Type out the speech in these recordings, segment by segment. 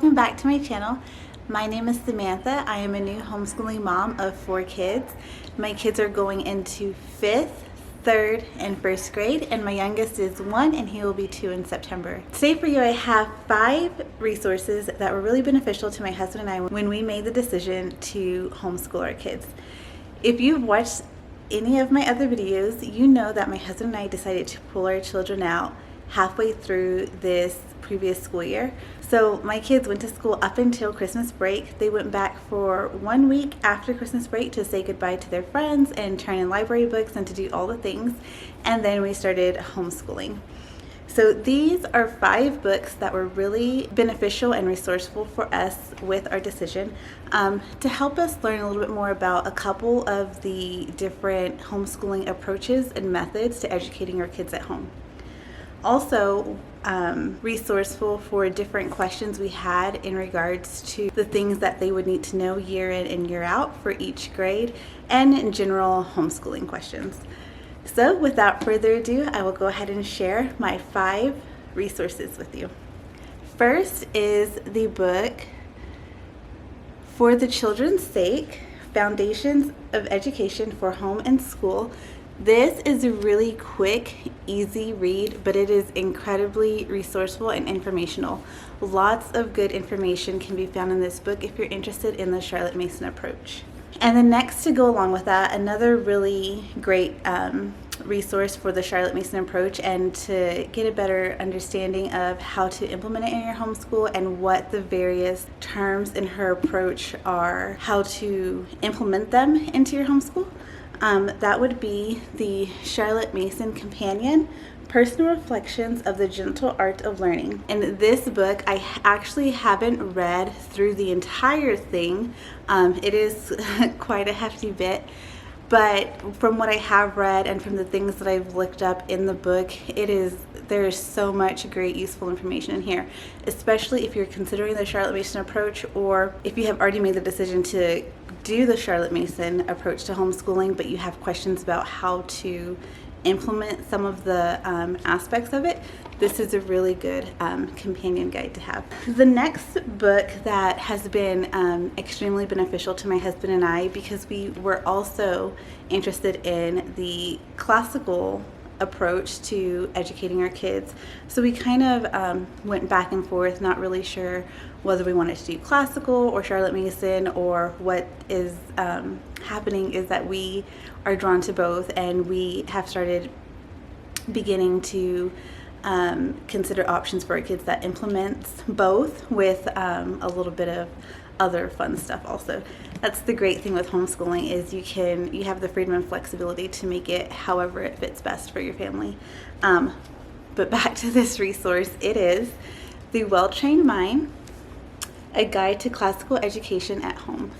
Welcome back to my channel. My name is Samantha. I am a new homeschooling mom of 4 kids. My kids are going into 5th, 3rd, and 1st grade, and my youngest is 1 and he will be 2 in September. Today for you I have 5 resources that were really beneficial to my husband and I when we made the decision to homeschool our kids. If you've watched any of my other videos, you know that my husband and I decided to pull our children out halfway through this previous school year. So my kids went to school up until Christmas break. They went back for 1 week after Christmas break to say goodbye to their friends and turn in library books and to do all the things. And then we started homeschooling. So these are 5 books that were really beneficial and resourceful for us with our decision to help us learn a little bit more about a couple of the different homeschooling approaches and methods to educating our kids at home. Also resourceful for different questions we had in regards to the things that they would need to know year in and year out for each grade, and in general homeschooling questions. So without further ado, I will go ahead and share my 5 resources with you. First is the book For the Children's Sake, Foundations of Education for Home and School. This is a really quick, easy read, but it is incredibly resourceful and informational. Lots of good information can be found in this book if you're interested in the Charlotte Mason approach. And then next, to go along with that, another really great resource for the Charlotte Mason approach and to get a better understanding of how to implement it in your homeschool and what the various terms in her approach are, how to implement them into your homeschool. That would be the Charlotte Mason Companion, Personal Reflections of the Gentle Art of Learning. And this book, I actually haven't read through the entire thing. It is quite a hefty bit, but from what I have read and from the things that I've looked up in the book, there is so much great useful information in here, especially if you're considering the Charlotte Mason approach, or if you have already made the decision to do the Charlotte Mason approach to homeschooling, but you have questions about how to implement some of the aspects of it. This is a really good companion guide to have. The next book that has been extremely beneficial to my husband and I, because we were also interested in the classical approach to educating our kids. So we kind of went back and forth, not really sure whether we wanted to do classical or Charlotte Mason, or what is happening is that we are drawn to both, and we have started beginning to consider options for our kids that implements both with a little bit of other fun stuff also. That's the great thing with homeschooling, is you have the freedom and flexibility to make it however it fits best for your family. But back to this resource, it is The Well-Trained Mind, A Guide to Classical Education at Home.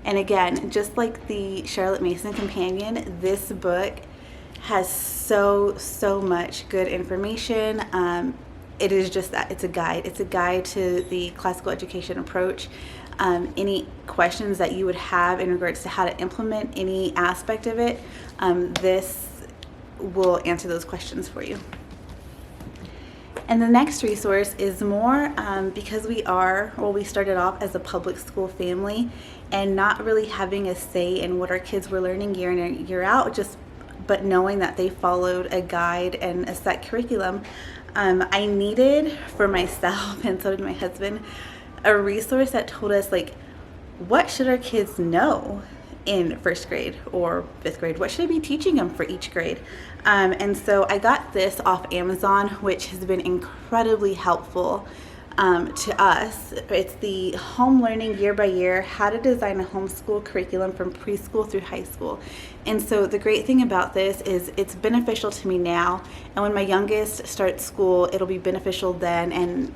And again, just like the Charlotte Mason Companion, this book has so much good information. It is just that, it's a guide. It's a guide to the classical education approach. Any questions that you would have in regards to how to implement any aspect of it, this will answer those questions for you. And the next resource is more because we started off as a public school family and not really having a say in what our kids were learning year in and year out, but knowing that they followed a guide and a set curriculum. I needed for myself, and so did my husband, a resource that told us, like, what should our kids know in 1st grade or 5th grade? What should I be teaching them for each grade? And so I got this off Amazon, which has been incredibly helpful to us. It's the Home Learning Year by Year, How to Design a Homeschool Curriculum from Preschool through High School. And so the great thing about this is it's beneficial to me now, and when my youngest starts school, it'll be beneficial then, and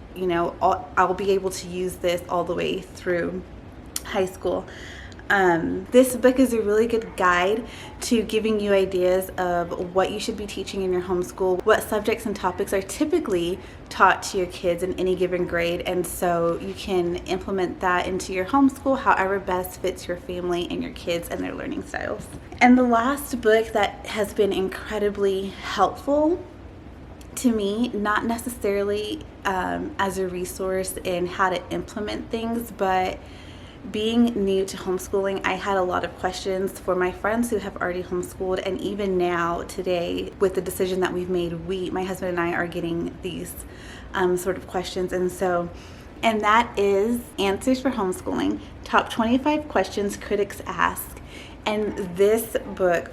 I'll be able to use this all the way through high school. This book is a really good guide to giving you ideas of what you should be teaching in your homeschool, what subjects and topics are typically taught to your kids in any given grade, and so you can implement that into your homeschool however best fits your family and your kids and their learning styles. And the last book that has been incredibly helpful to me, not necessarily as a resource in how to implement things, but being new to homeschooling, I had a lot of questions for my friends who have already homeschooled, and even now today with the decision that we've made, my husband and I are getting these sort of questions. And that is Answers for Homeschooling, Top 25 Questions Critics Ask. And this book,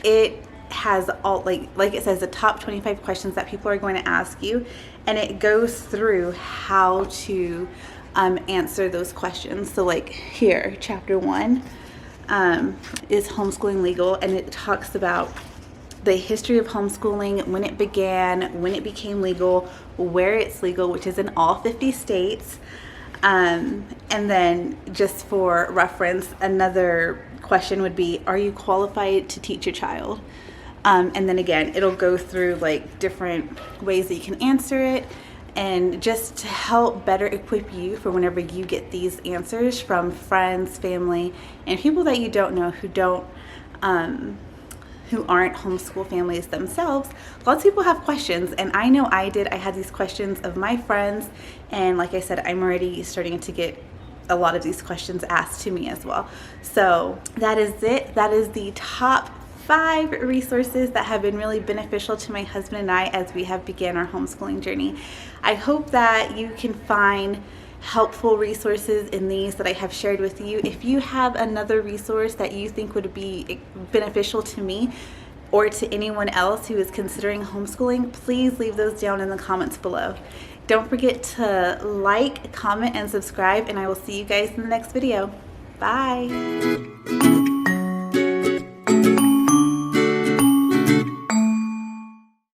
it has all, like it says, the top 25 questions that people are going to ask you, and it goes through how to answer those questions. So like here, chapter 1 is homeschooling legal, and it talks about the history of homeschooling, when it began, when it became legal, where it's legal, which is in all 50 states. And then just for reference, another question would be, are you qualified to teach your child? And then again, it'll go through like different ways that you can answer it, and just to help better equip you for whenever you get these answers from friends, family, and people that you don't know who aren't homeschool families themselves. Lots of people have questions, and I know I did. I had these questions of my friends, and like I said, I'm already starting to get a lot of these questions asked to me as well. So that is it. That is the top 5 resources that have been really beneficial to my husband and I as we have began our homeschooling journey. I hope that you can find helpful resources in these that I have shared with you. If you have another resource that you think would be beneficial to me or to anyone else who is considering homeschooling, please leave those down in the comments below. Don't forget to like, comment, and subscribe, and I will see you guys in the next video. Bye.